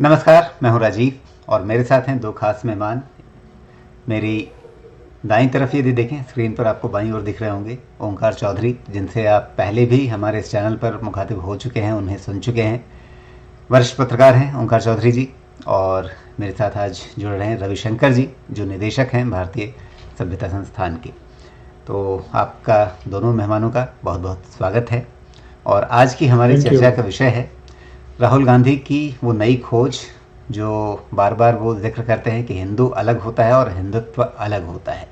नमस्कार, मैं हूं राजीव और मेरे साथ हैं दो खास मेहमान। मेरी दाईं तरफ यदि देखें स्क्रीन पर आपको बाईं ओर दिख रहे होंगे ओंकार चौधरी, जिनसे आप पहले भी हमारे इस चैनल पर मुखातिब हो चुके हैं, उन्हें सुन चुके हैं। वरिष्ठ पत्रकार हैं ओंकार चौधरी जी। और मेरे साथ आज जुड़ रहे हैं रविशंकर जी, जो निदेशक हैं भारतीय सभ्यता संस्थान के। तो आपका दोनों मेहमानों का बहुत बहुत स्वागत है। और आज की हमारी थैंक यू। चर्चा का विषय है राहुल गांधी की वो नई खोज, जो बार बार वो जिक्र करते हैं कि हिंदू अलग होता है और हिंदुत्व अलग होता है।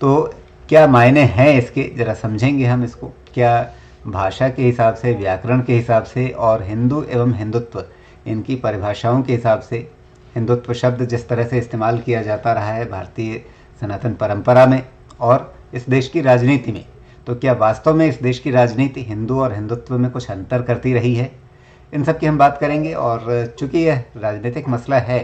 तो क्या मायने हैं इसके, ज़रा समझेंगे हम इसको। क्या भाषा के हिसाब से, व्याकरण के हिसाब से और हिंदू एवं हिंदुत्व इनकी परिभाषाओं के हिसाब से हिंदुत्व शब्द जिस तरह से इस्तेमाल किया जाता रहा है भारतीय सनातन परंपरा में और इस देश की राजनीति में, तो क्या वास्तव में इस देश की राजनीति हिंदू और हिंदुत्व में कुछ अंतर करती रही है? इन सब की हम बात करेंगे। और चूंकि यह राजनीतिक मसला है,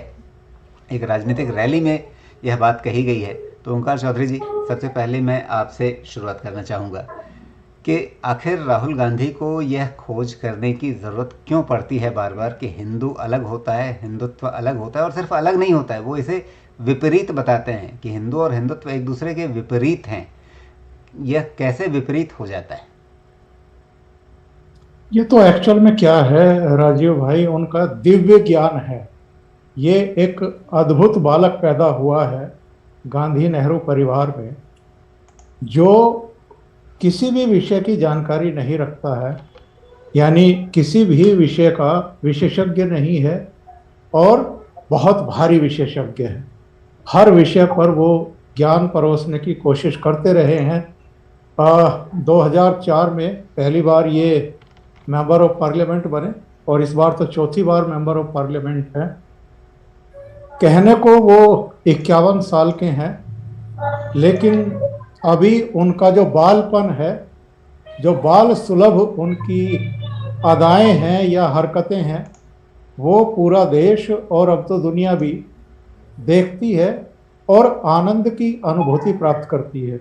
एक राजनीतिक रैली में यह बात कही गई है, तो ओंकार चौधरी जी, सबसे पहले मैं आपसे शुरुआत करना चाहूँगा कि आखिर राहुल गांधी को यह खोज करने की ज़रूरत क्यों पड़ती है बार बार कि हिंदू अलग होता है, हिंदुत्व अलग होता है। और सिर्फ अलग नहीं होता है, वो इसे विपरीत बताते हैं कि हिंदू और हिंदुत्व एक दूसरे के विपरीत हैं। यह कैसे विपरीत हो जाता है? ये तो एक्चुअल में क्या है राजीव भाई, उनका दिव्य ज्ञान है। ये एक अद्भुत बालक पैदा हुआ है गांधी नेहरू परिवार में, जो किसी भी विषय की जानकारी नहीं रखता है, यानी किसी भी विषय का विशेषज्ञ नहीं है और बहुत भारी विशेषज्ञ है। हर विषय पर वो ज्ञान परोसने की कोशिश करते रहे हैं। 2004 में पहली बार ये मेंबर ऑफ पार्लियामेंट बने और इस बार तो चौथी बार मेंबर ऑफ पार्लियामेंट है। कहने को वो 51 साल के हैं, लेकिन अभी उनका जो बालपन है, जो बाल सुलभ उनकी अदाएं हैं या हरकतें हैं, वो पूरा देश और अब तो दुनिया भी देखती है और आनंद की अनुभूति प्राप्त करती है।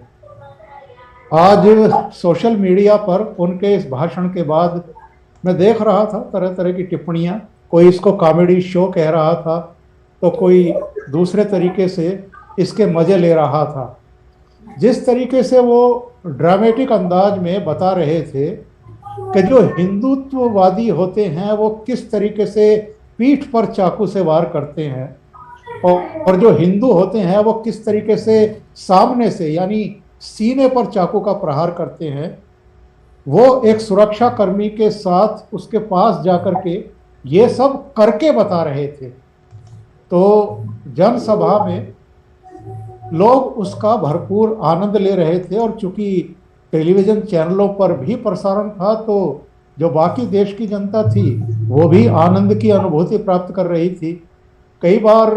आज सोशल मीडिया पर उनके इस भाषण के बाद मैं देख रहा था तरह तरह की टिप्पणियां। कोई इसको कॉमेडी शो कह रहा था, तो कोई दूसरे तरीके से इसके मजे ले रहा था। जिस तरीके से वो ड्रामेटिक अंदाज में बता रहे थे कि जो हिंदुत्ववादी होते हैं वो किस तरीके से पीठ पर चाकू से वार करते हैं, और जो हिंदू होते हैं वो किस तरीके से सामने से यानी सीने पर चाकू का प्रहार करते हैं, वो एक सुरक्षा कर्मी के साथ उसके पास जाकर के ये सब करके बता रहे थे। तो जनसभा में लोग उसका भरपूर आनंद ले रहे थे, और चूंकि टेलीविजन चैनलों पर भी प्रसारण था, तो जो बाकी देश की जनता थी वो भी आनंद की अनुभूति प्राप्त कर रही थी। कई बार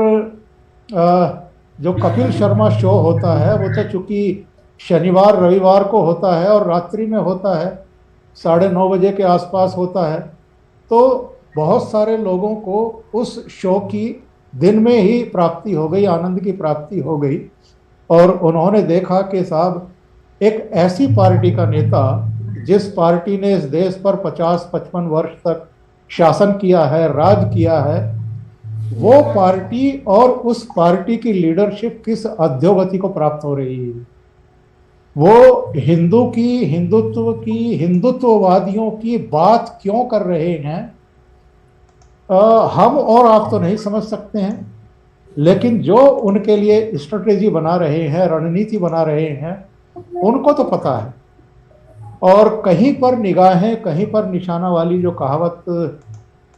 जो कपिल शर्मा शो होता है वो तो चूंकि शनिवार रविवार को होता है और रात्रि में होता है, 9:30 बजे के आसपास होता है, तो बहुत सारे लोगों को उस शो की दिन में ही प्राप्ति हो गई, आनंद की प्राप्ति हो गई। और उन्होंने देखा कि साहब, एक ऐसी पार्टी का नेता जिस पार्टी ने इस देश पर 50-55 वर्ष तक शासन किया है, राज किया है, वो पार्टी और उस पार्टी की लीडरशिप किस अधोगति को प्राप्त हो रही है। वो हिंदू की, हिंदुत्व की, हिंदुत्ववादियों की बात क्यों कर रहे हैं, हम और आप तो नहीं समझ सकते हैं, लेकिन जो उनके लिए स्ट्रेटेजी बना रहे हैं, रणनीति बना रहे हैं, उनको तो पता है। और कहीं पर निगाहें कहीं पर निशाना वाली जो कहावत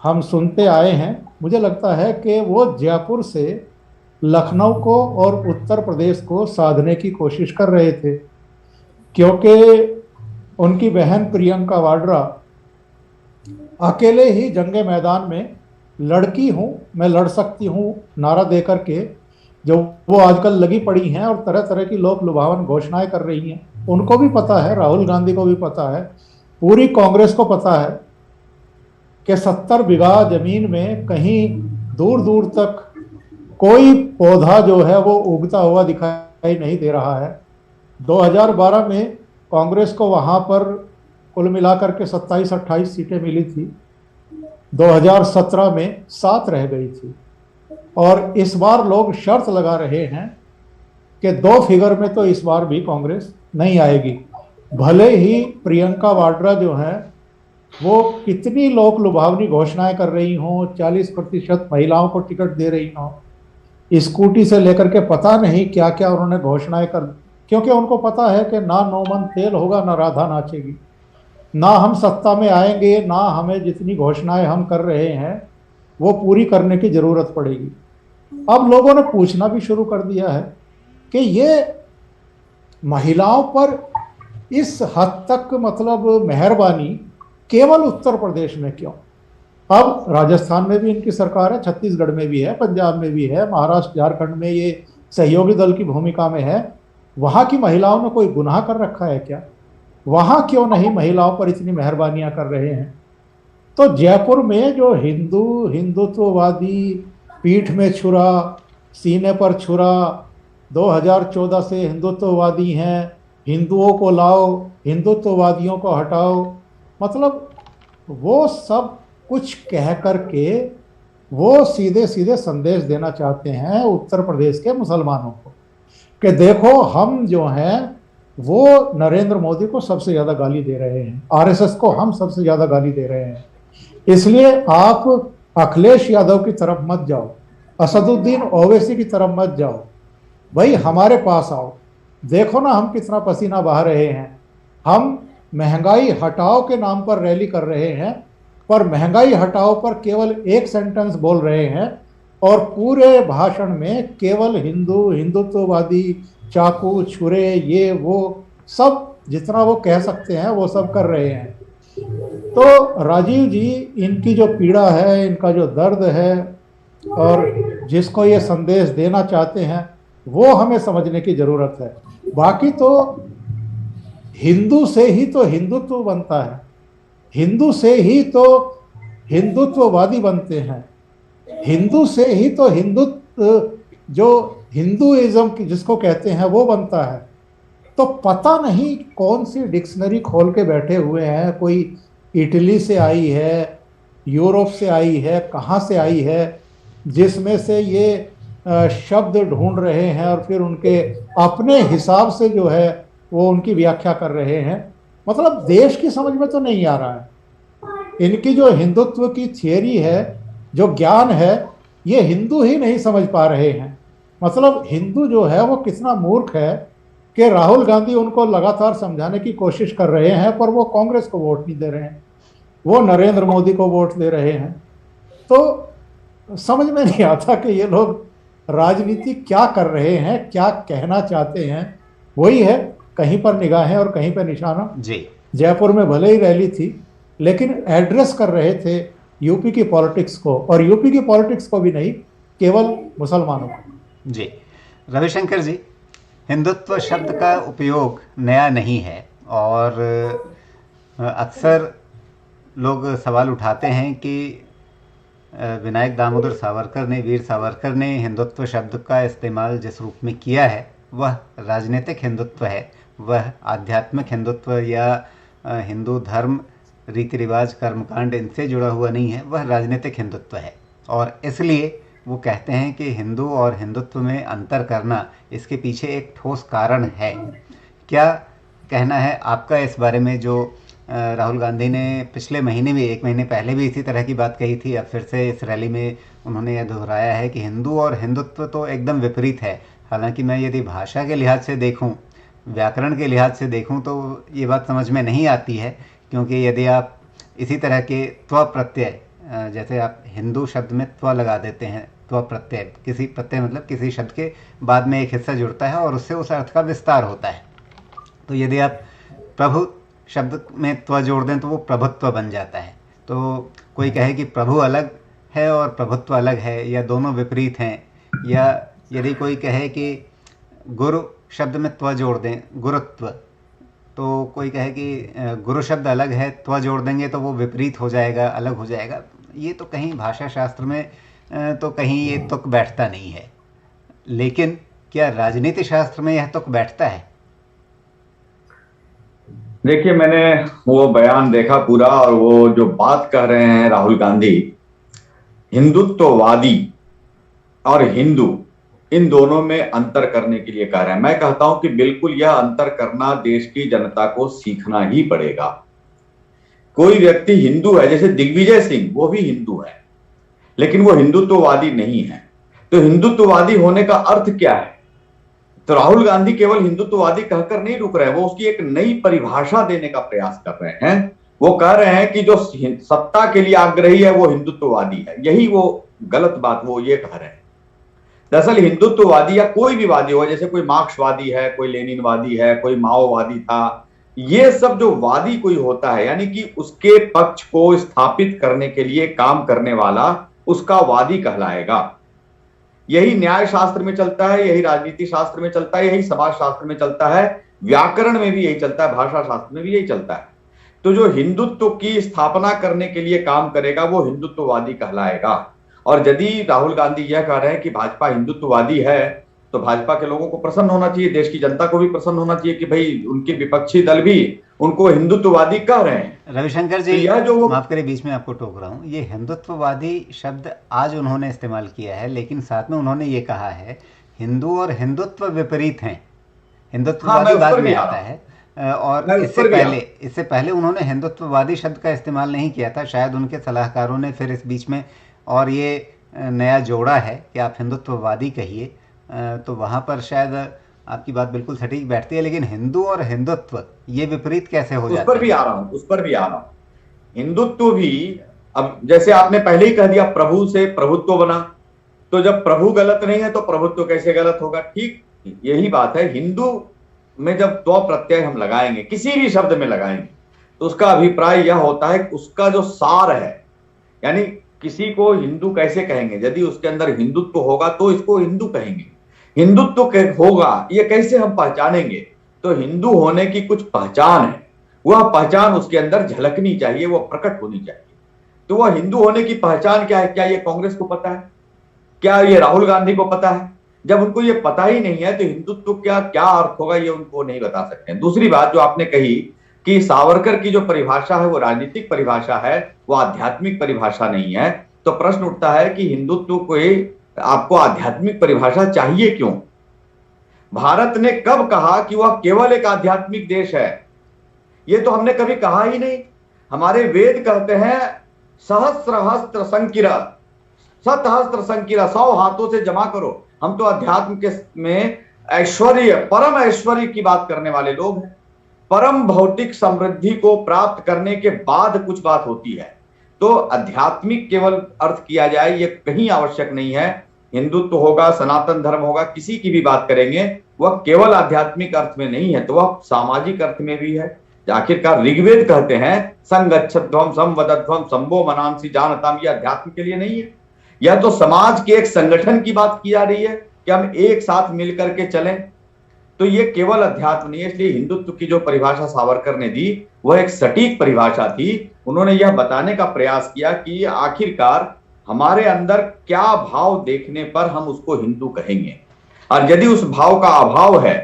हम सुनते आए हैं, मुझे लगता है कि वो जयपुर से लखनऊ को और उत्तर प्रदेश को साधने की कोशिश कर रहे थे, क्योंकि उनकी बहन प्रियंका वाड्रा अकेले ही जंगे मैदान में लड़की हूं, मैं लड़ सकती हूं नारा देकर के जो वो आजकल लगी पड़ी हैं और तरह तरह की लोक लुभावन घोषणाएं कर रही हैं। उनको भी पता है, राहुल गांधी को भी पता है, पूरी कांग्रेस को पता है कि 70 बीघा जमीन में कहीं दूर दूर तक कोई पौधा जो है वो उगता हुआ दिखाई नहीं दे रहा है। 2012 में कांग्रेस को वहां पर कुल मिलाकर के 27-28 सीटें मिली थी। 2017 में 7 रह गई थी। और इस बार लोग शर्त लगा रहे हैं कि 2 फिगर में तो इस बार भी कांग्रेस नहीं आएगी। भले ही प्रियंका वाड्रा जो है वो कितनी लोक लुभावनी घोषणाएं कर रही हों, 40% महिलाओं को टिकट दे रही हों, स्कूटी से लेकर के पता नहीं क्या क्या उन्होंने घोषणाएं कर, क्योंकि उनको पता है कि ना नौमन तेल होगा ना राधा नाचेगी, ना हम सत्ता में आएंगे, ना हमें जितनी घोषणाएं हम कर रहे हैं वो पूरी करने की जरूरत पड़ेगी। अब लोगों ने पूछना भी शुरू कर दिया है कि ये महिलाओं पर इस हद तक मतलब मेहरबानी केवल उत्तर प्रदेश में क्यों? अब राजस्थान में भी इनकी सरकार है, छत्तीसगढ़ में भी है, पंजाब में भी है, महाराष्ट्र झारखंड में ये सहयोगी दल की भूमिका में है। वहां की महिलाओं ने कोई गुनाह कर रखा है क्या? वहां क्यों नहीं महिलाओं पर इतनी मेहरबानियां कर रहे हैं? तो जयपुर में जो हिंदुत्ववादी पीठ में छुरा, सीने पर छुरा, 2014 से हिंदुत्ववादी हैं, हिंदुओं को लाओ, हिंदुत्ववादियों को हटाओ, मतलब वो सब कुछ कह करके वो सीधे सीधे संदेश देना चाहते हैं उत्तर प्रदेश के मुसलमानों को कि देखो हम जो हैं वो नरेंद्र मोदी को सबसे ज्यादा गाली दे रहे हैं, आरएसएस को हम सबसे ज्यादा गाली दे रहे हैं, इसलिए आप अखिलेश यादव की तरफ मत जाओ, असदुद्दीन ओवैसी की तरफ मत जाओ, भाई हमारे पास आओ, देखो ना हम कितना पसीना बहा रहे हैं, हम महंगाई हटाओ के नाम पर रैली कर रहे हैं, पर महंगाई हटाओ पर केवल एक सेंटेंस बोल रहे हैं और पूरे भाषण में केवल हिंदुत्ववादी, चाकू छुरे, ये वो सब जितना वो कह सकते हैं वो सब कर रहे हैं। तो राजीव जी, इनकी जो पीड़ा है, इनका जो दर्द है और जिसको ये संदेश देना चाहते हैं वो हमें समझने की जरूरत है। बाकी तो हिंदू से ही तो हिंदुत्व बनता है, हिंदू से ही तो हिंदुत्ववादी बनते हैं, हिंदू से ही तो हिंदुत्व जो हिंदुइज्म की जिसको कहते हैं वो बनता है। तो पता नहीं कौन सी डिक्शनरी खोल के बैठे हुए हैं, कोई इटली से आई है, यूरोप से आई है, कहाँ से आई है, जिसमें से ये शब्द ढूंढ रहे हैं और फिर उनके अपने हिसाब से जो है वो उनकी व्याख्या कर रहे हैं। मतलब देश की समझ में तो नहीं आ रहा है। इनकी जो हिंदुत्व की थियरी है, जो ज्ञान है, ये हिंदू ही नहीं समझ पा रहे हैं। मतलब हिंदू जो है वो कितना मूर्ख है कि राहुल गांधी उनको लगातार समझाने की कोशिश कर रहे हैं पर वो कांग्रेस को वोट नहीं दे रहे हैं, वो नरेंद्र मोदी को वोट दे रहे हैं। तो समझ में नहीं आता कि ये लोग राजनीति क्या कर रहे हैं, क्या कहना चाहते हैं। वही है, कहीं पर निगाहें और कहीं पर निशाना। जी, जयपुर में भले ही रैली थी लेकिन एड्रेस कर रहे थे यूपी की पॉलिटिक्स को, और यूपी की पॉलिटिक्स को भी नहीं, केवल मुसलमानों को। जी रविशंकर जी, हिंदुत्व शब्द का उपयोग नया नहीं है और अक्सर लोग सवाल उठाते हैं कि विनायक दामोदर सावरकर ने, वीर सावरकर ने हिंदुत्व शब्द का इस्तेमाल जिस रूप में किया है वह राजनीतिक हिंदुत्व है, वह आध्यात्मिक हिंदुत्व या हिंदू धर्म, रीति रिवाज, कर्मकांड इनसे जुड़ा हुआ नहीं है, वह राजनीतिक हिंदुत्व है। और इसलिए वो कहते हैं कि हिंदू और हिंदुत्व में अंतर करना, इसके पीछे एक ठोस कारण है। क्या कहना है आपका इस बारे में? जो राहुल गांधी ने पिछले महीने में, 1 महीने पहले भी इसी तरह की बात कही थी, अब फिर से इस रैली में उन्होंने यह दोहराया है कि हिंदू और हिंदुत्व तो एकदम विपरीत है। हालांकि मैं यदि भाषा के लिहाज से देखूं, व्याकरण के लिहाज से देखूं तो ये बात समझ में नहीं आती है, क्योंकि यदि आप इसी तरह के त्व प्रत्यय, जैसे आप हिंदू शब्द में त्व लगा देते हैं, त्व प्रत्यय, किसी प्रत्यय मतलब किसी शब्द के बाद में एक हिस्सा जुड़ता है और उससे उस अर्थ का विस्तार होता है। तो यदि आप प्रभु शब्द में त्व जोड़ दें तो वो प्रभुत्व बन जाता है। तो कोई कहे कि प्रभु अलग है और प्रभुत्व अलग है, या दोनों विपरीत हैं, या यदि कोई कहे कि गुरु शब्द में त्व जोड़ दें, गुरुत्व, तो कोई कहे कि गुरु शब्द अलग है, त्व जोड़ देंगे तो वो विपरीत हो जाएगा, अलग हो जाएगा। ये तो कहीं भाषा शास्त्र में तो कहीं ये तुक बैठता नहीं है, लेकिन क्या राजनीति शास्त्र में यह तुक बैठता है? देखिए, मैंने वो बयान देखा पूरा, और वो जो बात कह रहे हैं राहुल गांधी, हिंदुत्ववादी और हिंदू, इन दोनों में अंतर करने के लिए कह रहे हैं। मैं कहता हूं कि बिल्कुल यह अंतर करना देश की जनता को सीखना ही पड़ेगा। कोई व्यक्ति हिंदू है, जैसे दिग्विजय सिंह, वो भी हिंदू है, लेकिन वो हिंदुत्ववादी नहीं है। तो हिंदुत्ववादी होने का अर्थ क्या है? तो राहुल गांधी केवल हिंदुत्ववादी कहकर नहीं रुक रहे हैं, वो उसकी एक नई परिभाषा देने का प्रयास कर रहे हैं। वो कह रहे हैं कि जो सत्ता के लिए आग्रही है वो हिंदुत्ववादी है। यही वो गलत बात वो ये कह रहे हैं। दरअसल हिंदुत्ववादी या कोई भी वादी हो, जैसे कोई मार्क्सवादी है, कोई लेनिनवादी है, कोई माओवादी था, ये सब जो वादी कोई होता है, यानी कि उसके पक्ष को स्थापित करने के लिए काम करने वाला, उसका वादी कहलाएगा। यही न्याय शास्त्र में चलता है, यही राजनीति शास्त्र में चलता है, यही समाज शास्त्र में चलता है, व्याकरण में भी यही चलता है, भाषा शास्त्र में भी यही चलता है। तो जो हिंदुत्व की स्थापना करने के लिए काम करेगा वो हिंदुत्ववादी कहलाएगा। और यदि राहुल गांधी यह कह रहे हैं कि भाजपा हिंदुत्ववादी है, तो भाजपा के लोगों को प्रसन्न होना चाहिए, देश की जनता को भी प्रसन्न होना चाहिए कि भाई उनके विपक्षी दल भी उनको हिंदुत्ववादी कह रहे हैं। रविशंकर जी, तो यह जो माफ करें बीच में आपको टोक रहा हूँ, ये हिंदुत्ववादी शब्द आज उन्होंने इस्तेमाल किया है, लेकिन साथ में उन्होंने ये कहा है हिंदू और हिंदुत्व विपरीत हैं। हिंदुत्ववादी बाद में आता है। और इससे पहले उन्होंने हिंदुत्ववादी शब्द का इस्तेमाल नहीं किया था। शायद उनके सलाहकारों ने फिर इस बीच में और ये नया जोड़ा है कि आप हिंदुत्ववादी कहिए, तो वहाँ पर शायद आपकी बात बिल्कुल सटीक बैठती है। लेकिन हिंदू और हिंदुत्व ये विपरीत कैसे हो जाता है? उस पर भी आ रहा हूं। हिंदुत्व भी, अब जैसे आपने पहले ही कह दिया प्रभु से प्रभुत्व बना, तो जब प्रभु गलत नहीं है तो प्रभुत्व कैसे गलत होगा? ठीक यही बात है। हिंदू में जब दो प्रत्यय हम लगाएंगे, किसी भी शब्द में लगाएंगे, तो उसका अभिप्राय यह होता है कि उसका जो सार है, यानी किसी को हिंदू कैसे कहेंगे? यदि उसके अंदर हिंदुत्व होगा तो इसको हिंदू कहेंगे। हिंदुत्व होगा ये कैसे हम पहचानेंगे? तो हिंदू होने की कुछ पहचान है, वह पहचान उसके अंदर झलकनी चाहिए, वह प्रकट होनी चाहिए। तो वह हिंदू होने की पहचान क्या है? क्या ये कांग्रेस को पता है? क्या ये राहुल गांधी को पता है? जब उनको ये पता ही नहीं है तो हिंदुत्व क्या क्या अर्थ होगा ये उनको नहीं बता सकते हैं। दूसरी बात जो आपने कही कि सावरकर की जो परिभाषा है वो राजनीतिक परिभाषा है, वो आध्यात्मिक परिभाषा नहीं है, तो प्रश्न उठता है कि हिंदुत्व को आपको आध्यात्मिक परिभाषा चाहिए क्यों? भारत ने कब कहा कि वह केवल एक आध्यात्मिक देश है? ये तो हमने कभी कहा ही नहीं। हमारे वेद कहते हैं सहस्रहस्त्र संकिरा, 100 हाथों से जमा करो। हम तो अध्यात्म के में ऐश्वर्य, परम ऐश्वर्य की बात करने वाले लोग हैं। परम भौतिक समृद्धि को प्राप्त करने के बाद कुछ बात होती है। तो आध्यात्मिक केवल अर्थ किया जाए ये कहीं आवश्यक नहीं है। हिंदुत्व होगा, सनातन धर्म होगा, किसी की भी बात करेंगे वह केवल आध्यात्मिक अर्थ में नहीं है, तो वह सामाजिक अर्थ में भी है। आखिरकार ऋग्वेद कहते हैं संगच्छध्वम संवदध्वम संभो मनांसी जानताम, ये अध्यात्म के लिए नहीं है। यह तो समाज के एक संगठन की बात की जा रही है कि हम एक साथ मिलकर के चलें, तो ये केवल अध्यात्म नहीं है। इसलिए हिंदुत्व की जो परिभाषा सावरकर ने दी वह एक सटीक परिभाषा थी। उन्होंने यह बताने का प्रयास किया कि आखिरकार हमारे अंदर क्या भाव देखने पर हम उसको हिंदू कहेंगे, और यदि उस भाव का अभाव है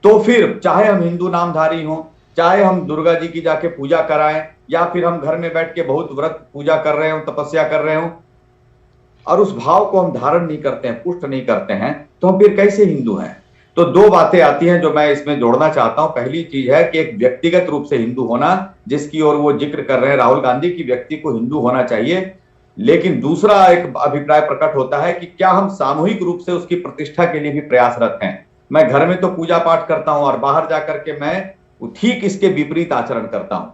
तो फिर चाहे हम हिंदू नामधारी हों, चाहे हम दुर्गा जी की जाके पूजा कराएं, या फिर हम घर में बैठ के बहुत व्रत पूजा कर रहे हो, तपस्या कर रहे हो, और उस भाव को हम धारण नहीं करते हैं, पुष्ट नहीं करते हैं, तो हम फिर कैसे हिंदू हैं? तो दो बातें आती हैं जो मैं इसमें जोड़ना चाहता हूं। पहली चीज है कि एक व्यक्तिगत रूप से हिंदू होना, जिसकी ओर वो जिक्र कर रहे हैं राहुल गांधी की, व्यक्ति को हिंदू होना चाहिए। लेकिन दूसरा एक अभिप्राय प्रकट होता है कि क्या हम सामूहिक रूप से उसकी प्रतिष्ठा के लिए भी प्रयासरत हैं? मैं घर में तो पूजा पाठ करता हूं और बाहर जाकर के मैं ठीक इसके विपरीत आचरण करता हूं।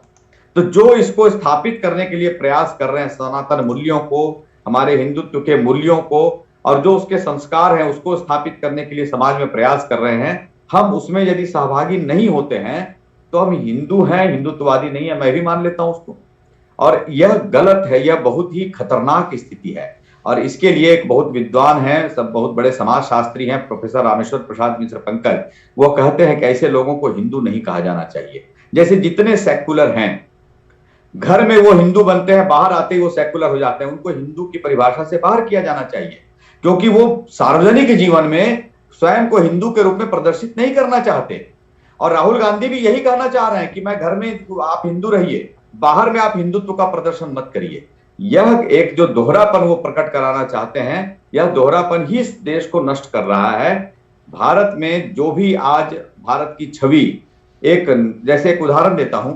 तो जो इसको स्थापित करने के लिए प्रयास कर रहे हैं, सनातन मूल्यों को, हमारे हिंदुत्व के मूल्यों को, और जो उसके संस्कार हैं उसको स्थापित करने के लिए समाज में प्रयास कर रहे हैं, हम उसमें यदि सहभागी नहीं होते हैं तो हम हिंदू हैं, हिंदुत्ववादी नहीं है। मैं भी मान लेता हूं उसको, और यह गलत है, यह बहुत ही खतरनाक स्थिति है। और इसके लिए एक बहुत विद्वान हैं, सब बहुत बड़े समाज शास्त्री हैं, प्रोफेसर रामेश्वर प्रसाद मिश्र पंकज, वो कहते हैं कि ऐसे लोगों को हिंदू नहीं कहा जाना चाहिए। जैसे जितने सेक्युलर हैं, घर में वो हिंदू बनते हैं, बाहर आते ही वो सेक्युलर हो जाते हैं, उनको हिंदू की परिभाषा से बाहर किया जाना चाहिए, क्योंकि वो सार्वजनिक जीवन में स्वयं को हिंदू के रूप में प्रदर्शित नहीं करना चाहते। और राहुल गांधी भी यही कहना चाह रहे हैं कि मैं घर में आप हिंदू रहिए, बाहर में आप हिंदुत्व का प्रदर्शन मत करिए। यह एक जो दोहरापन वो प्रकट कराना चाहते हैं, यह दोहरापन ही इस देश को नष्ट कर रहा है। भारत में जो भी आज भारत की छवि, एक जैसे एक उदाहरण देता हूं,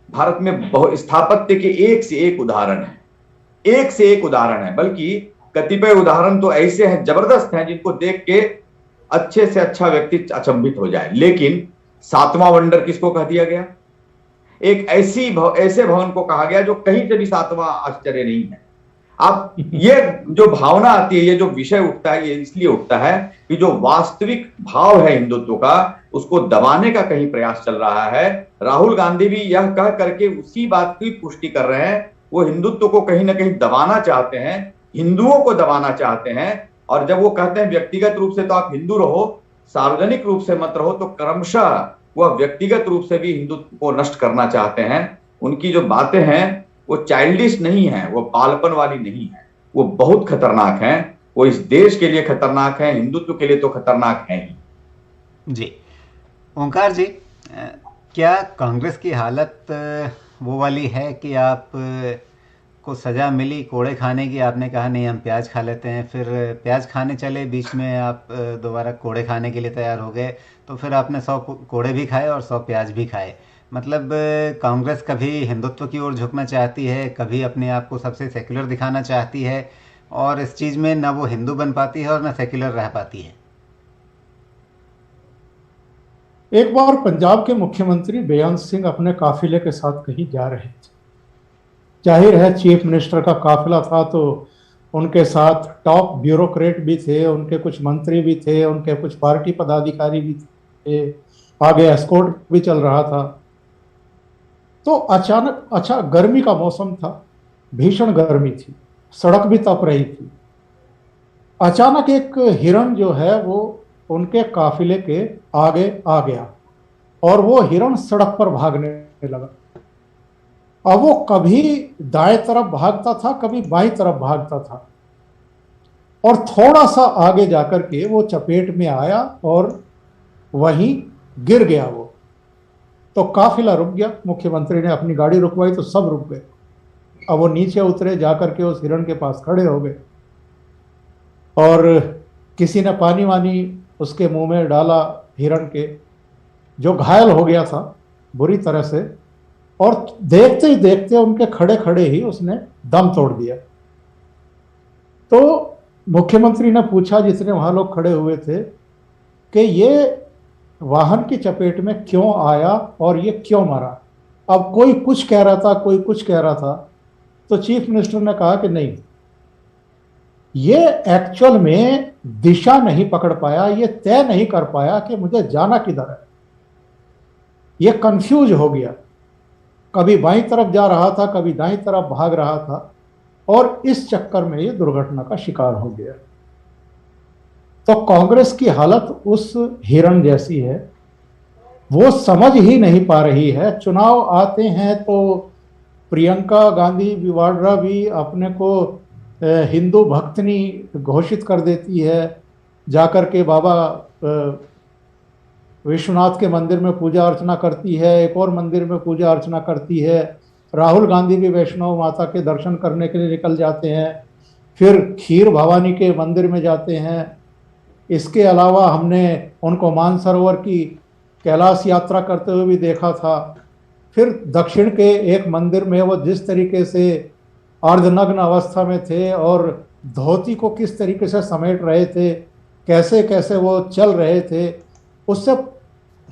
भारत में स्थापत्य के एक से एक उदाहरण है, एक से एक उदाहरण है, बल्कि कतिपय उदाहरण तो ऐसे हैं, जबरदस्त हैं, जिनको देख के अच्छे से अच्छा व्यक्ति अचंभित हो जाए। लेकिन सातवां वंडर किसको कह दिया गया? एक ऐसे भवन को कहा गया जो कहीं से भी सातवां आश्चर्य नहीं है। आप ये जो भावना आती है, ये जो विषय उठता है, ये इसलिए उठता है कि जो वास्तविक भाव है हिंदुत्व का, उसको दबाने का कहीं प्रयास चल रहा है। राहुल गांधी भी यह कह करके उसी बात की पुष्टि कर रहे हैं, वो हिंदुत्व को कहीं ना कहीं दबाना चाहते हैं, हिंदुओं को दबाना चाहते हैं। और जब वो कहते हैं व्यक्तिगत रूप से तो आप हिंदू रहो, सार्वजनिक रूप से मत रहो, तो क्रमशः वह व्यक्तिगत रूप से भी हिंदुत्व को नष्ट करना चाहते हैं। उनकी जो बातें हैं वो चाइल्डिश नहीं है, वो बालपन वाली नहीं है, वो बहुत खतरनाक हैं। वो इस देश के लिए खतरनाक है, हिंदुत्व के लिए तो खतरनाक है ही। जी ओंकार जी, क्या कांग्रेस की हालत वो वाली है कि आप को सज़ा मिली कोड़े खाने की, आपने कहा नहीं हम प्याज खा लेते हैं, फिर प्याज खाने चले, बीच में आप दोबारा कोड़े खाने के लिए तैयार हो गए, तो फिर आपने 100 कोड़े भी खाए और 100 प्याज भी खाए। मतलब कांग्रेस कभी हिंदुत्व की ओर झुकना चाहती है, कभी अपने आप को सबसे सेक्युलर दिखाना चाहती है, और इस चीज़ में ना वो हिंदू बन पाती है और ना सेक्युलर रह पाती है। एक बार पंजाब के मुख्यमंत्री बेअंत सिंह अपने काफिले के साथ कहीं जा रहे थे। जाहिर है चीफ मिनिस्टर का काफिला था, तो उनके साथ टॉप ब्यूरोक्रेट भी थे, उनके कुछ मंत्री भी थे, उनके कुछ पार्टी पदाधिकारी भी थे, आगे एस्कॉर्ट भी चल रहा था। तो अचानक, अच्छा गर्मी का मौसम था, भीषण गर्मी थी, सड़क भी तप रही थी। अचानक एक हिरण जो है वो उनके काफिले के आगे आ गया और वो हिरण सड़क पर भागने लगा। अब वो कभी दाएं तरफ भागता था, कभी बाईं तरफ भागता था, और थोड़ा सा आगे जाकर के वो चपेट में आया और वहीं गिर गया वो। तो काफिला रुक गया, मुख्यमंत्री ने अपनी गाड़ी रुकवाई तो सब रुक गए। अब वो नीचे उतरे, जाकर के उस हिरण के पास खड़े हो गए और किसी ने पानी वानी उसके मुंह में डाला, हिरण के, जो घायल हो गया था बुरी तरह से, और देखते ही देखते उनके खड़े खड़े ही उसने दम तोड़ दिया। तो मुख्यमंत्री ने पूछा, जितने वहां लोग खड़े हुए थे, कि ये वाहन की चपेट में क्यों आया और ये क्यों मरा? अब कोई कुछ कह रहा था, कोई कुछ कह रहा था। तो चीफ मिनिस्टर ने कहा कि नहीं, ये एक्चुअल में दिशा नहीं पकड़ पाया, ये तय नहीं कर पाया कि मुझे जाना किधर है, ये कंफ्यूज हो गया, कभी बाईं तरफ जा रहा था, कभी दाईं तरफ भाग रहा था, और इस चक्कर में ये दुर्घटना का शिकार हो गया। तो कांग्रेस की हालत उस हिरण जैसी है, वो समझ ही नहीं पा रही है। चुनाव आते हैं तो प्रियंका गांधी वाड्रा भी अपने को हिंदू भक्तनी घोषित कर देती है, जाकर के बाबा विश्वनाथ के मंदिर में पूजा अर्चना करती है, एक और मंदिर में पूजा अर्चना करती है। राहुल गांधी भी वैष्णो माता के दर्शन करने के लिए निकल जाते हैं, फिर खीर भवानी के मंदिर में जाते हैं। इसके अलावा हमने उनको मानसरोवर की कैलाश यात्रा करते हुए भी देखा था। फिर दक्षिण के एक मंदिर में वो जिस तरीके से अर्धनग्न अवस्था में थे और धोती को किस तरीके से समेट रहे थे, कैसे कैसे वो चल रहे थे, उससे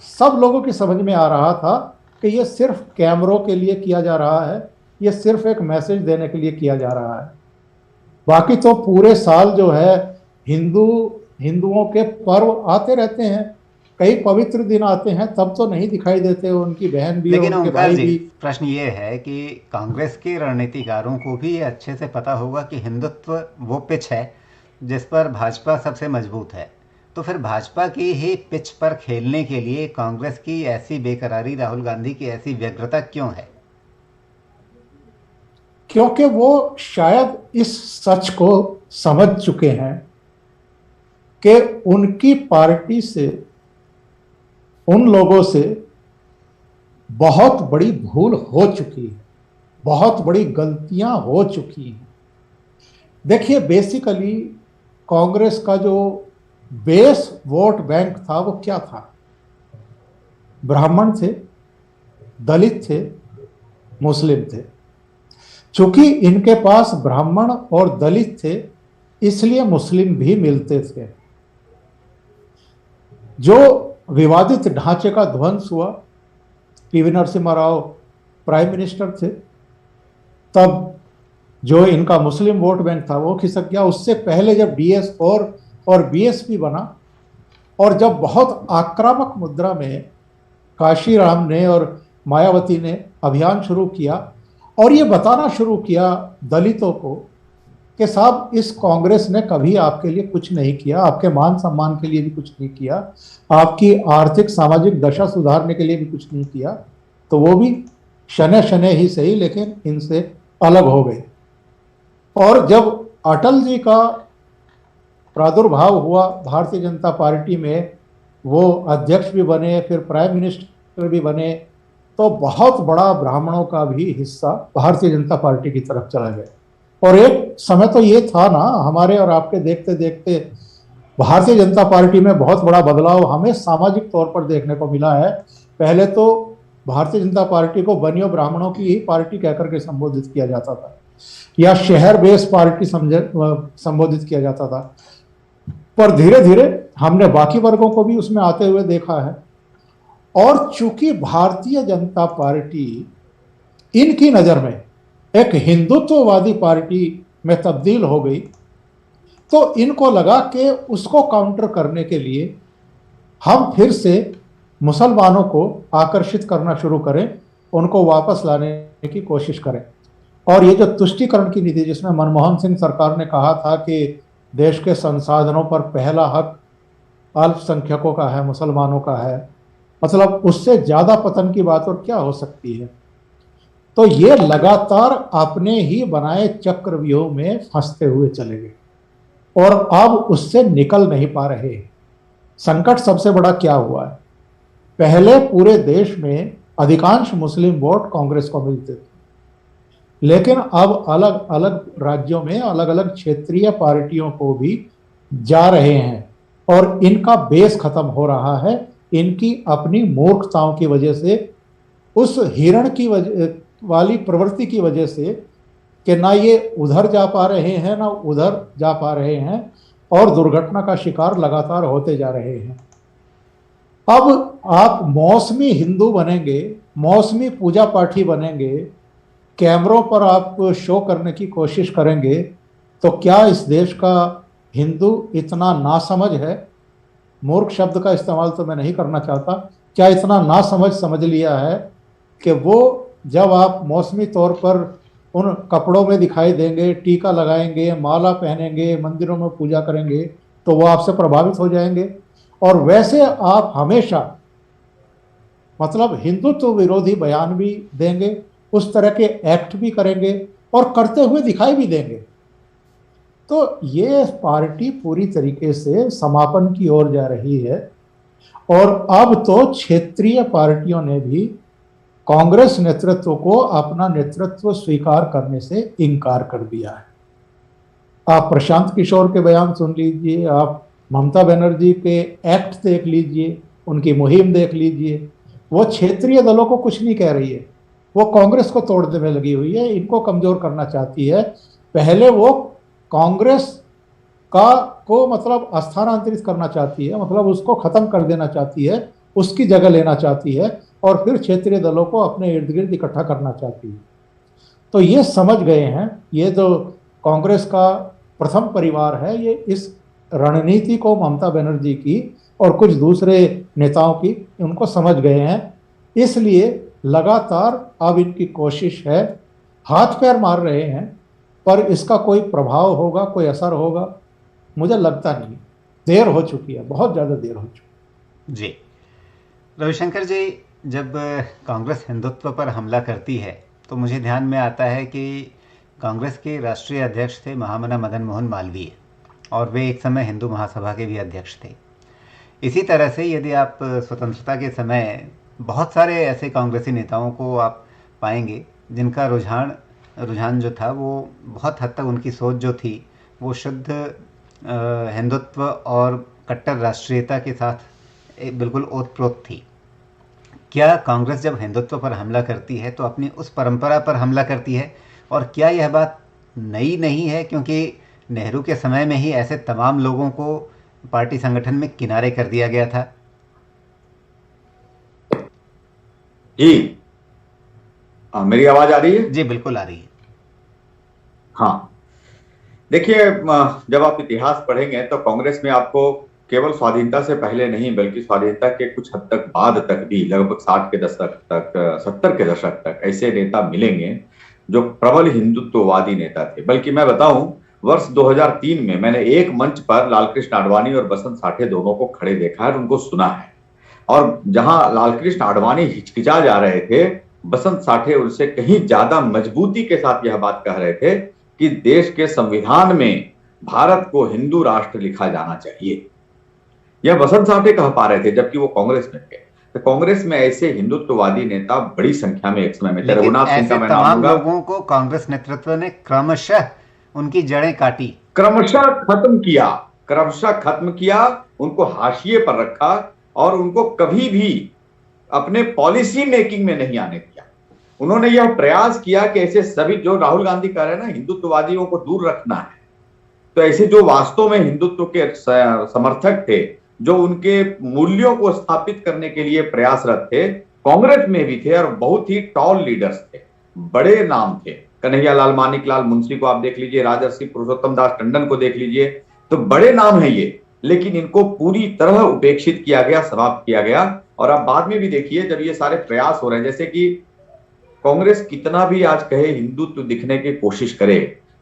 सब लोगों की समझ में आ रहा था कि ये सिर्फ कैमरों के लिए किया जा रहा है, ये सिर्फ एक मैसेज देने के लिए किया जा रहा है। बाकी तो पूरे साल जो है हिंदुओं के पर्व आते रहते हैं, कई पवित्र दिन आते हैं, तब तो नहीं दिखाई देते उनकी बहन भी, लेकिन उनके भाई भी। प्रश्न ये है कि कांग्रेस के रणनीतिकारों को भी ये अच्छे से पता होगा कि हिंदुत्व वो पिच है जिस पर भाजपा सबसे मजबूत है, तो फिर भाजपा की ही पिच पर खेलने के लिए कांग्रेस की ऐसी बेकरारी, राहुल गांधी की ऐसी व्यग्रता क्यों है? क्योंकि वो शायद इस सच को समझ चुके हैं कि उनकी पार्टी से, उन लोगों से बहुत बड़ी भूल हो चुकी है, बहुत बड़ी गलतियां हो चुकी हैं। देखिए, बेसिकली कांग्रेस का जो बेस वोट बैंक था वो क्या था? ब्राह्मण थे, दलित थे, मुस्लिम थे। चूंकि इनके पास ब्राह्मण और दलित थे, इसलिए मुस्लिम भी मिलते थे। जो विवादित ढांचे का ध्वंस हुआ, PV Narasimha Rao prime minister थे, तब जो इनका मुस्लिम वोट बैंक था वो खिसक गया। उससे पहले जब DS4 और बीएसपी बना, और जब बहुत आक्रामक मुद्रा में काशीराम ने और मायावती ने अभियान शुरू किया और ये बताना शुरू किया दलितों को कि साहब, इस कांग्रेस ने कभी आपके लिए कुछ नहीं किया, आपके मान सम्मान के लिए भी कुछ नहीं किया, आपकी आर्थिक सामाजिक दशा सुधारने के लिए भी कुछ नहीं किया, तो वो भी शनै शनै ही सही लेकिन इनसे अलग हो गए। और जब अटल जी का प्रादुर्भाव हुआ भारतीय जनता पार्टी में, वो अध्यक्ष भी बने, फिर प्राइम मिनिस्टर भी बने, तो बहुत बड़ा ब्राह्मणों का भी हिस्सा भारतीय जनता पार्टी की तरफ चला गया। और एक समय तो ये था ना, हमारे और आपके देखते देखते भारतीय जनता पार्टी में बहुत बड़ा बदलाव हमें सामाजिक तौर पर देखने को मिला है। पहले तो भारतीय जनता पार्टी को बनियों ब्राह्मणों की ही पार्टी कहकर के संबोधित किया जाता था, या शहर बेस पार्टी संबोधित किया जाता था। पर धीरे धीरे हमने बाकी वर्गों को भी उसमें आते हुए देखा है। और चूंकि भारतीय जनता पार्टी इनकी नजर में एक हिंदुत्ववादी पार्टी में तब्दील हो गई, तो इनको लगा कि उसको काउंटर करने के लिए हम फिर से मुसलमानों को आकर्षित करना शुरू करें, उनको वापस लाने की कोशिश करें। और ये जो तुष्टीकरण की नीति, जिसमें मनमोहन सिंह सरकार ने कहा था कि देश के संसाधनों पर पहला हक अल्पसंख्यकों का है, मुसलमानों का है, मतलब उससे ज्यादा पतन की बात और क्या हो सकती है। तो ये लगातार अपने ही बनाए चक्रव्यूह में फंसते हुए चले गए और अब उससे निकल नहीं पा रहे। संकट सबसे बड़ा क्या हुआ है? पहले पूरे देश में अधिकांश मुस्लिम वोट कांग्रेस को मिलते थे, लेकिन अब अलग अलग राज्यों में अलग अलग क्षेत्रीय पार्टियों को भी जा रहे हैं और इनका बेस खत्म हो रहा है, इनकी अपनी मूर्खताओं की वजह से, उस हिरण की वाली प्रवृत्ति की वजह से कि ना ये उधर जा पा रहे हैं ना उधर जा पा रहे हैं, और दुर्घटना का शिकार लगातार होते जा रहे हैं। अब आप मौसमी हिंदू बनेंगे, मौसमी पूजा पाठी बनेंगे, कैमरों पर आप शो करने की कोशिश करेंगे, तो क्या इस देश का हिंदू इतना नासमझ है? मूर्ख शब्द का इस्तेमाल तो मैं नहीं करना चाहता। क्या इतना नासमझ समझ लिया है कि वो जब आप मौसमी तौर पर उन कपड़ों में दिखाई देंगे, टीका लगाएंगे, माला पहनेंगे, मंदिरों में पूजा करेंगे, तो वो आपसे प्रभावित हो जाएंगे? और वैसे आप हमेशा मतलब हिंदुत्व विरोधी बयान भी देंगे, उस तरह के एक्ट भी करेंगे और करते हुए दिखाई भी देंगे। तो ये पार्टी पूरी तरीके से समापन की ओर जा रही है। और अब तो क्षेत्रीय पार्टियों ने भी कांग्रेस नेतृत्व को अपना नेतृत्व स्वीकार करने से इनकार कर दिया है। आप प्रशांत किशोर के बयान सुन लीजिए, आप ममता बनर्जी के एक्ट देख लीजिए, उनकी मुहिम देख लीजिए, वो क्षेत्रीय दलों को कुछ नहीं कह रही है, वो कांग्रेस को तोड़ने में लगी हुई है, इनको कमजोर करना चाहती है। पहले वो कांग्रेस को मतलब स्थानांतरित करना चाहती है, मतलब उसको खत्म कर देना चाहती है, उसकी जगह लेना चाहती है, और फिर क्षेत्रीय दलों को अपने इर्द गिर्द इकट्ठा करना चाहती है। तो ये समझ गए हैं, ये जो कांग्रेस का प्रथम परिवार है, ये इस रणनीति को ममता बनर्जी की और कुछ दूसरे नेताओं की, उनको समझ गए हैं। इसलिए लगातार अब इनकी कोशिश है, हाथ पैर मार रहे हैं, पर इसका कोई प्रभाव होगा, कोई असर होगा, मुझे लगता नहीं। देर हो चुकी है, बहुत ज़्यादा देर हो चुकी है। जी रविशंकर जी, जब कांग्रेस हिंदुत्व पर हमला करती है तो मुझे ध्यान में आता है कि कांग्रेस के राष्ट्रीय अध्यक्ष थे महामना मदन मोहन मालवीय, और वे एक समय हिंदू महासभा के भी अध्यक्ष थे। इसी तरह से यदि आप स्वतंत्रता के समय बहुत सारे ऐसे कांग्रेसी नेताओं को आप पाएंगे जिनका रुझान जो था वो बहुत हद तक, उनकी सोच जो थी वो शुद्ध हिंदुत्व और कट्टर राष्ट्रीयता के साथ बिल्कुल ओतप्रोत थी। क्या कांग्रेस जब हिंदुत्व पर हमला करती है तो अपनी उस परंपरा पर हमला करती है? और क्या यह बात नई नहीं है, क्योंकि नेहरू के समय में ही ऐसे तमाम लोगों को पार्टी संगठन में किनारे कर दिया गया था? जी, मेरी आवाज आ रही है? जी बिल्कुल आ रही है। हाँ, देखिए, जब आप इतिहास पढ़ेंगे तो कांग्रेस में आपको केवल स्वाधीनता से पहले नहीं बल्कि स्वाधीनता के कुछ हद तक बाद तक भी, लगभग 60 के दशक तक, 70 के दशक तक ऐसे नेता मिलेंगे जो प्रबल हिंदुत्ववादी नेता थे। बल्कि मैं बताऊं, वर्ष 2003 में मैंने एक मंच पर लालकृष्ण आडवाणी और बसंत साठे दोनों को खड़े देखा है और उनको सुना है। और जहां लालकृष्ण आडवाणी हिचकिचा जा रहे थे, बसंत साठे उनसे कहीं ज्यादा मजबूती के साथ यह बात कह रहे थे कि देश के संविधान में भारत को हिंदू राष्ट्र लिखा जाना चाहिए। यह बसंत साठे कह पा रहे थे, जबकि वो कांग्रेस में थे। तो कांग्रेस में ऐसे हिंदुत्ववादी नेता बड़ी संख्या में एक समय में थे। रघुनाथ सिंह का मैं नाम तमाम लूंगा। लोगों को कांग्रेस नेतृत्व ने क्रमशः उनकी जड़ें काटी, क्रमशः खत्म किया, उनको हाशिए पर रखा और उनको कभी भी अपने पॉलिसी मेकिंग में नहीं आने दिया। उन्होंने यह प्रयास किया कि ऐसे सभी, जो राहुल गांधी कह रहे हैं ना, हिंदुत्ववादियों को दूर रखना है, तो ऐसे जो वास्तव में हिंदुत्व के समर्थक थे, जो उनके मूल्यों को स्थापित करने के लिए प्रयासरत थे, कांग्रेस में भी थे और बहुत ही टॉल लीडर्स थे, बड़े नाम थे। कन्हैयालाल मानिकलाल मुंशी को आप देख लीजिए, राजर्षि पुरुषोत्तम दास टंडन को देख लीजिए, तो बड़े नाम है ये, लेकिन इनको पूरी तरह उपेक्षित किया गया, समाप्त किया गया। और आप बाद में भी देखिए, जब ये सारे प्रयास हो रहे हैं, जैसे कि कांग्रेस कितना भी आज कहे हिंदुत्व दिखने की कोशिश करे,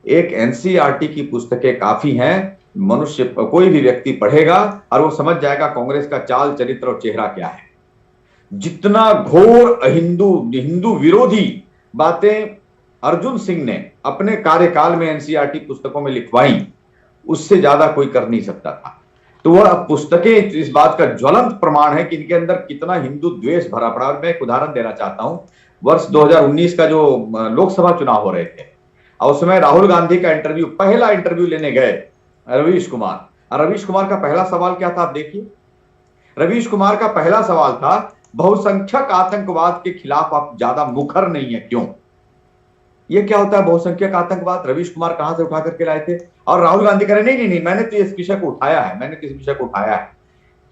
एक एनसीईआरटी की पुस्तकें काफी हैं, मनुष्य कोई भी व्यक्ति पढ़ेगा और वो समझ जाएगा कांग्रेस का चाल चरित्र और चेहरा क्या है। जितना घोर हिंदू विरोधी बातें अर्जुन सिंह ने अपने कार्यकाल में एनसीईआरटी पुस्तकों में लिखवाई, उससे ज्यादा कोई कर नहीं सकता था। तो वह पुस्तकें इस बात का ज्वलंत प्रमाण है कि इनके अंदर कितना हिंदू द्वेष भरा पड़ा। और मैं एक उदाहरण देना चाहता हूं, वर्ष 2019 का जो लोकसभा चुनाव हो रहे थे, और उस समय राहुल गांधी का पहला इंटरव्यू लेने गए रवीश कुमार। और रवीश कुमार का पहला सवाल क्या था, आप देखिए। रवीश कुमार का पहला सवाल था, बहुसंख्यक आतंकवाद के खिलाफ आप ज्यादा मुखर नहीं है, क्यों? ये क्या होता है बहुसंख्यक आतंकवाद? रवीश कुमार कहां से उठा करके लाए थे? और राहुल गांधी कह रहे नहीं, मैंने तो इस विषय को उठाया है,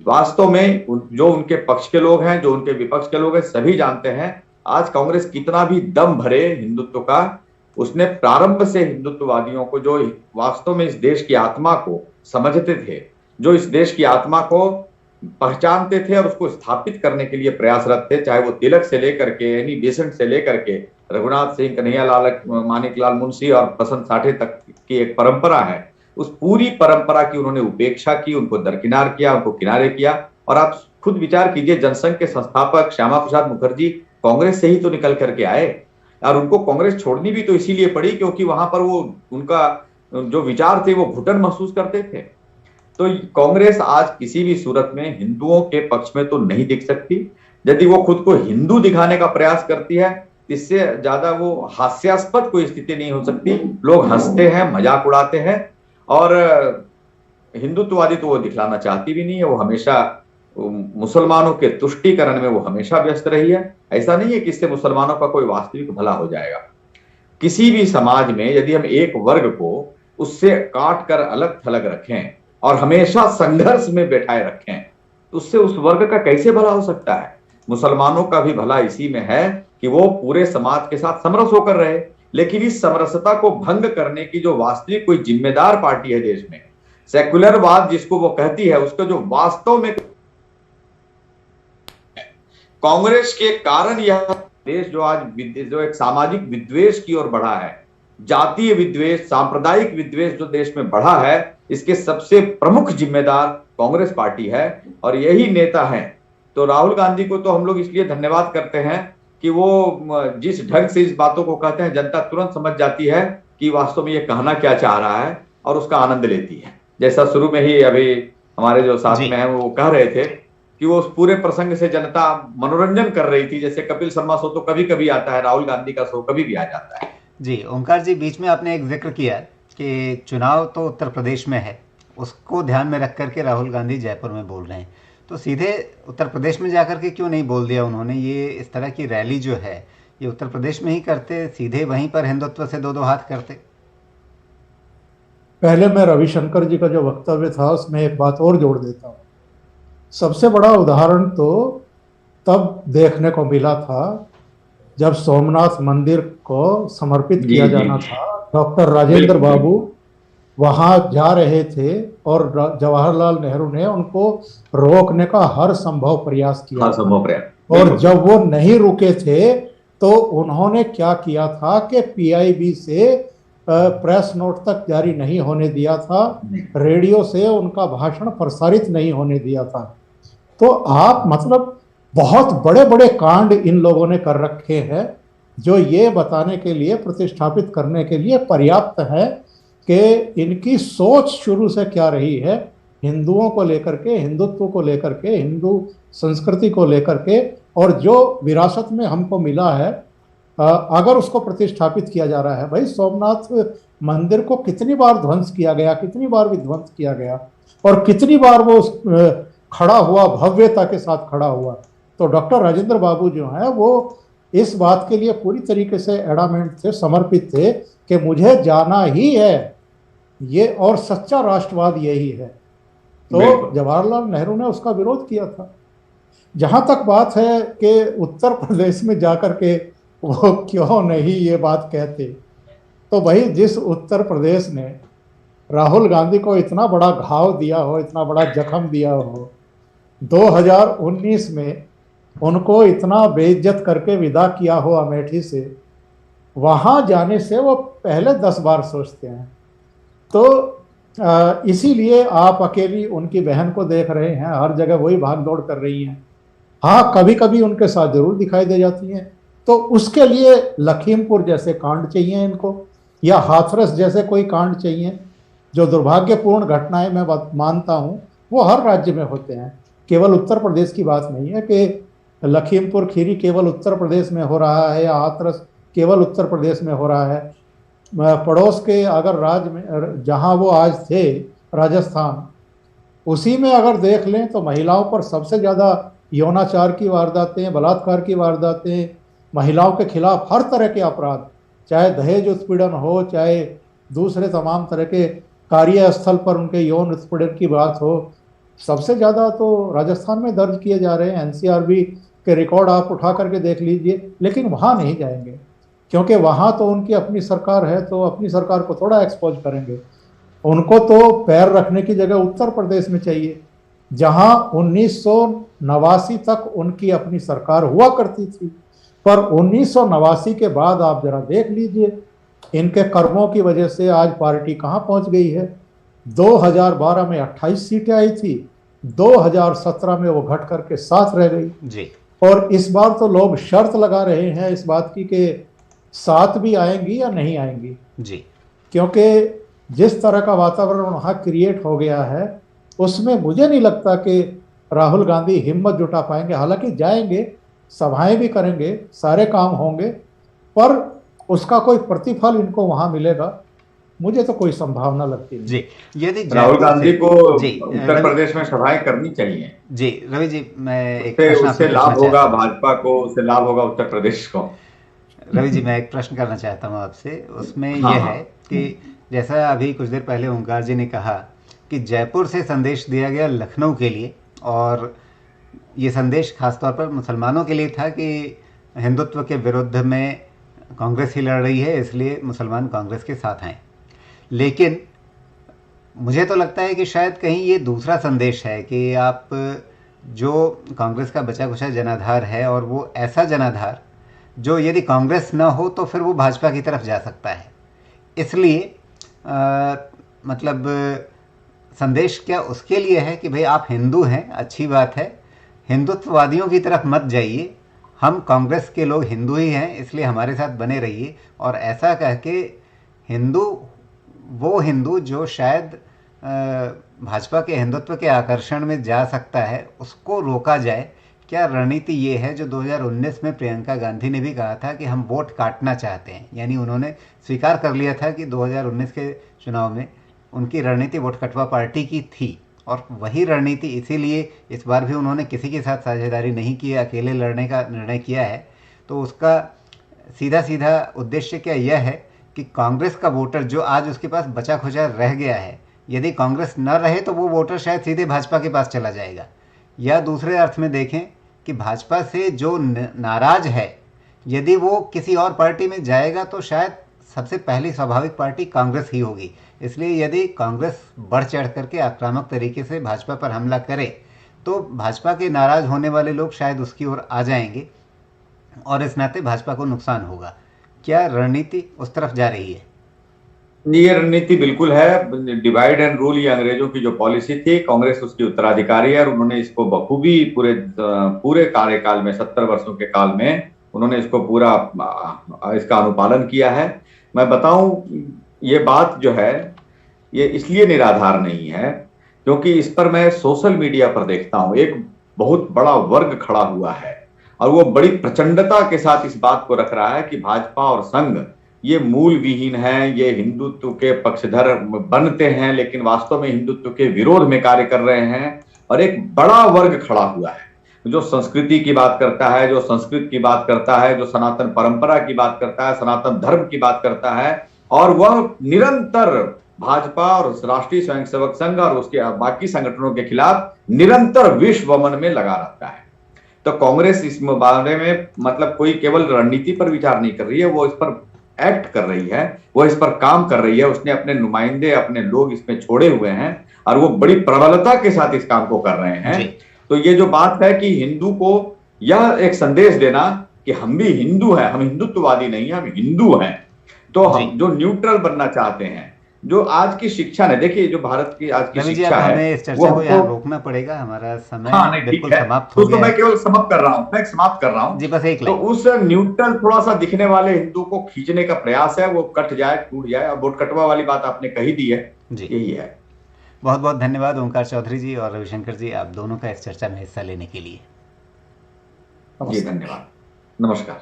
वास्तव में जो उनके पक्ष के लोग हैं, जो उनके विपक्ष के लोग हैं, सभी जानते हैं आज कांग्रेस कितना भी दम भरे हिंदुत्व का, उसने प्रारंभ से हिंदुत्ववादियों को, जो वास्तव में इस देश की आत्मा को समझते थे, जो इस देश की आत्मा को पहचानते थे और उसको स्थापित करने के लिए प्रयासरत थे, चाहे वो तिलक से लेकर के, एनी बेसेंट से लेकर के रघुनाथ सिंह, कन्हैयालाल मानिकलाल मुंशी और बसंत साठे तक की एक परंपरा है, उस पूरी परंपरा की उन्होंने उपेक्षा की, उनको दरकिनार किया, उनको किनारे किया। और आप खुद विचार कीजिए, जनसंघ के संस्थापक श्यामा प्रसाद मुखर्जी कांग्रेस से ही तो निकल करके आए, और उनको कांग्रेस छोड़नी भी तो इसीलिए पड़ी क्योंकि वहां पर वो, उनका जो विचार थे वो घुटन महसूस करते थे। तो कांग्रेस आज किसी भी सूरत में हिंदुओं के पक्ष में तो नहीं दिख सकती। यदि वो खुद को हिंदू दिखाने का प्रयास करती है, इससे ज्यादा वो हास्यास्पद कोई स्थिति नहीं हो सकती। लोग हंसते हैं, मजाक उड़ाते हैं, और हिंदुत्ववादी तो वो दिखलाना चाहती भी नहीं है। वो हमेशा मुसलमानों के तुष्टीकरण में वो हमेशा व्यस्त रही है। ऐसा नहीं है कि इससे मुसलमानों का कोई वास्तविक भला हो जाएगा। किसी भी समाज में यदि हम एक वर्ग को उससे काट कर अलग थलग रखें और हमेशा संघर्ष में बैठाए रखें, तो उससे उस वर्ग का कैसे भला हो सकता है? मुसलमानों का भी भला इसी में है कि वो पूरे समाज के साथ समरस होकर रहे। लेकिन इस समरसता को भंग करने की जो वास्तविक कोई जिम्मेदार पार्टी है देश में, सेक्युलरवाद जिसको वो कहती है, उसका जो वास्तव में कांग्रेस के कारण यह देश जो आज जो एक सामाजिक विद्वेष की ओर बढ़ा है, जातीय विद्वेष, सांप्रदायिक विद्वेष जो देश में बढ़ा है, इसके सबसे प्रमुख जिम्मेदार कांग्रेस पार्टी है और यही नेता हैं। तो राहुल गांधी को तो हम लोग इसलिए धन्यवाद करते हैं कि वो जिस ढंग से इस बातों को कहते हैं, जनता तुरंत समझ जाती है कि वास्तव में ये कहना क्या चाह रहा है और उसका आनंद लेती है। जैसा शुरू में ही अभी हमारे जो साथ में हैं वो कह रहे थे कि वो उस पूरे प्रसंग से जनता मनोरंजन कर रही थी। जैसे कपिल शर्मा शो तो कभी कभी आता है, राहुल गांधी का शो कभी भी आ जाता है। जी ओंकार जी, बीच में आपने एक जिक्र किया कि चुनाव तो उत्तर प्रदेश में है, उसको ध्यान में रख करके राहुल गांधी जयपुर में बोल रहे हैं, तो सीधे उत्तर प्रदेश में जाकर के क्यों नहीं बोल दिया उन्होंने? ये इस तरह की रैली जो है ये उत्तर प्रदेश में ही करते, सीधे वहीं पर हिंदुत्व से दो दो हाथ करते। पहले मैं रविशंकर जी का जो वक्तव्य था उसमें एक बात और जोड़ देता हूँ। सबसे बड़ा उदाहरण तो तब देखने को मिला था जब सोमनाथ मंदिर को समर्पित किया जाना था। डॉक्टर राजेंद्र बाबू वहां जा रहे थे और जवाहरलाल नेहरू ने उनको रोकने का हर संभव प्रयास किया और जब वो नहीं रुके थे तो उन्होंने क्या किया था कि पीआईबी से प्रेस नोट तक जारी नहीं होने दिया था, रेडियो से उनका भाषण प्रसारित नहीं होने दिया था। तो आप मतलब बहुत बड़े बड़े कांड इन लोगों ने कर रखे हैं जो ये बताने के लिए, प्रतिष्ठापित करने के लिए पर्याप्त है कि इनकी सोच शुरू से क्या रही है हिंदुओं को लेकर के, हिंदुत्व को लेकर के, हिंदू संस्कृति को लेकर के, और जो विरासत में हमको मिला है अगर उसको प्रतिष्ठापित किया जा रहा है। भाई सोमनाथ मंदिर को कितनी बार ध्वंस किया गया, कितनी बार विध्वंस किया गया और कितनी बार वो खड़ा हुआ, भव्यता के साथ खड़ा हुआ। तो डॉक्टर राजेंद्र बाबू जो है वो इस बात के लिए पूरी तरीके से एडामेंट थे, समर्पित थे कि मुझे जाना ही है ये, और सच्चा राष्ट्रवाद यही है। तो जवाहरलाल नेहरू ने उसका विरोध किया था। जहां तक बात है कि उत्तर प्रदेश में जाकर के वो क्यों नहीं ये बात कहते, तो भाई जिस उत्तर प्रदेश ने राहुल गांधी को इतना बड़ा घाव दिया हो, इतना बड़ा जख्म दिया हो, 2019 में उनको इतना बेइज्जत करके विदा किया हो अमेठी से, वहां जाने से वो पहले 10 बार सोचते हैं। तो इसीलिए आप अकेली उनकी बहन को देख रहे हैं, हर जगह वही भाग दौड़ कर रही हैं। हाँ, कभी कभी उनके साथ जरूर दिखाई दे जाती हैं। तो उसके लिए लखीमपुर जैसे कांड चाहिए इनको, या हाथरस जैसे कोई कांड चाहिए। जो दुर्भाग्यपूर्ण घटनाएं मैं मानता हूं वो हर राज्य में होते हैं, केवल उत्तर प्रदेश की बात नहीं है कि लखीमपुर खीरी केवल उत्तर प्रदेश में हो रहा है या हाथरस केवल उत्तर प्रदेश में हो रहा है। पड़ोस के अगर राज्य में जहां वो आज थे, राजस्थान, उसी में अगर देख लें तो महिलाओं पर सबसे ज़्यादा यौनाचार की वारदातें, बलात्कार की वारदातें, महिलाओं के खिलाफ हर तरह के अपराध, चाहे दहेज उत्पीड़न हो, चाहे दूसरे तमाम तरह के कार्यस्थल पर उनके यौन उत्पीड़न की बात हो, सबसे ज़्यादा तो राजस्थान में दर्ज किए जा रहे हैं। एनसीआरबी के रिकॉर्ड आप उठा करके देख लीजिए। लेकिन वहाँ नहीं जाएंगे क्योंकि वहाँ तो उनकी अपनी सरकार है, तो अपनी सरकार को थोड़ा एक्सपोज करेंगे। उनको तो पैर रखने की जगह उत्तर प्रदेश में चाहिए, जहाँ 1989 तक उनकी अपनी सरकार हुआ करती थी। पर 1989 के बाद आप जरा देख लीजिए, इनके कर्मों की वजह से आज पार्टी कहाँ पहुँच गई है। 2012 में 28 सीटें आई थी, 2017 में वो घट करके 7 रह गई जी। और इस बार तो लोग शर्त लगा रहे हैं इस बात की कि 7 भी आएंगी या नहीं आएंगी जी, क्योंकि जिस तरह का वातावरण वहाँ क्रिएट हो गया है उसमें मुझे नहीं लगता कि राहुल गांधी हिम्मत जुटा पाएंगे। हालांकि जाएंगे, सभाएं भी करेंगे, सारे काम होंगे, पर उसका कोई प्रतिफल इनको वहां मिलेगा मुझे तो कोई संभावना लगती नहीं। जी, यदि राहुल गांधी को उत्तर प्रदेश में सभाएं करनी चाहिए। जी रवि जी, मैं एक उससे लाभ होगा भाजपा को, उससे लाभ होगा उत्तर प्रदेश को। रवि जी, मैं एक प्रश्न करना चाहता हूँ आपसे। उसमें यह है कि जैसा अभी कुछ देर पहले ओंकार जी ने कहा कि जयपुर से संदेश दिया गया लखनऊ के लिए, और ये संदेश खासतौर पर मुसलमानों के लिए था कि हिंदुत्व के विरुद्ध में कांग्रेस ही लड़ रही है, इसलिए मुसलमान कांग्रेस के साथ आएँ। लेकिन मुझे तो लगता है कि शायद कहीं ये दूसरा संदेश है कि आप जो कांग्रेस का बचा खुचा जनाधार है, और वो ऐसा जनाधार जो यदि कांग्रेस ना हो तो फिर वो भाजपा की तरफ जा सकता है, इसलिए मतलब संदेश क्या उसके लिए है कि भाई आप हिंदू हैं, अच्छी बात है, हिंदुत्ववादियों की तरफ मत जाइए, हम कांग्रेस के लोग हिंदू ही हैं इसलिए हमारे साथ बने रहिए। और ऐसा कह के हिंदू, वो हिंदू जो शायद भाजपा के हिंदुत्व के आकर्षण में जा सकता है उसको रोका जाए? क्या रणनीति ये है जो 2019 में प्रियंका गांधी ने भी कहा था कि हम वोट काटना चाहते हैं, यानी उन्होंने स्वीकार कर लिया था कि 2019 के चुनाव में उनकी रणनीति वोट कटवा पार्टी की थी, और वही रणनीति इसीलिए इस बार भी उन्होंने किसी के साथ साझेदारी नहीं की, अकेले लड़ने का निर्णय किया है। तो उसका सीधा सीधा उद्देश्य क्या यह है कि कांग्रेस का वोटर जो आज उसके पास बचा खुचा रह गया है, यदि कांग्रेस न रहे तो वो वोटर शायद सीधे भाजपा के पास चला जाएगा, या दूसरे अर्थ में देखें कि भाजपा से जो नाराज है यदि वो किसी और पार्टी में जाएगा तो शायद सबसे पहली स्वाभाविक पार्टी कांग्रेस ही होगी। इसलिए यदि कांग्रेस बढ़ चढ़ करके आक्रामक तरीके से भाजपा पर हमला करे तो भाजपा के नाराज होने वाले लोग शायद उसकी ओर आ जाएंगे और इस नाते भाजपा को नुकसान होगा। क्या रणनीति उस तरफ जा रही है? ये रणनीति बिल्कुल है। डिवाइड एंड रूल ये अंग्रेजों की जो पॉलिसी थी, कांग्रेस उसकी उत्तराधिकारी है और उन्होंने इसको बखूबी पूरे कार्यकाल में 70 वर्षों के काल में उन्होंने इसको पूरा इसका अनुपालन किया है। मैं बताऊं, ये बात जो है ये इसलिए निराधार नहीं है क्योंकि इस पर मैं सोशल मीडिया पर देखता हूं एक बहुत बड़ा वर्ग खड़ा हुआ है और वो बड़ी प्रचंडता के साथ इस बात को रख रहा है कि भाजपा और संघ ये मूल विहीन है, ये हिंदुत्व के पक्षधर बनते हैं लेकिन वास्तव में हिंदुत्व के विरोध में कार्य कर रहे हैं। और एक बड़ा वर्ग खड़ा हुआ है जो संस्कृति की बात करता है, जो संस्कृत की बात करता है, जो सनातन परंपरा की बात करता है, सनातन धर्म की बात करता है, और वह निरंतर भाजपा और राष्ट्रीय स्वयंसेवक संघ और उसके बाकी संगठनों के खिलाफ निरंतर विष वमन में लगा रहता है। तो कांग्रेस इस बारे में मतलब कोई केवल रणनीति पर विचार नहीं कर रही है, वो इस पर एक्ट कर रही है, वो इस पर काम कर रही है। उसने अपने नुमाइंदे, अपने लोग इसमें छोड़े हुए हैं और वो बड़ी प्रबलता के साथ इस काम को कर रहे हैं। तो ये जो बात है कि हिंदू को यह एक संदेश देना कि हम भी हिंदू हैं, हम हिंदुत्ववादी नहीं हैं, हम हिंदू हैं, तो हम जो न्यूट्रल बनना चाहते हैं, जो आज की शिक्षा ने, देखिए जो भारत की आज की शिक्षा है, हमें इस चर्चा को यहाँ रोकना पड़ेगा, हमारा समय बिल्कुल समाप्त हो गया है। मैं केवल समाप्त कर रहा हूँ जी, बस एक लाइन। तो उस न्यूट्रल थोड़ा सा दिखने वाले हिंदू को खींचने का प्रयास है, वो कट जाए, टूट जाए। और वोट कटवा वाली बात आपने कही दी है जी, यही है। बहुत बहुत धन्यवाद ओंकार चौधरी जी और रविशंकर जी, आप दोनों का इस चर्चा में हिस्सा लेने के लिए। जी धन्यवाद, नमस्कार।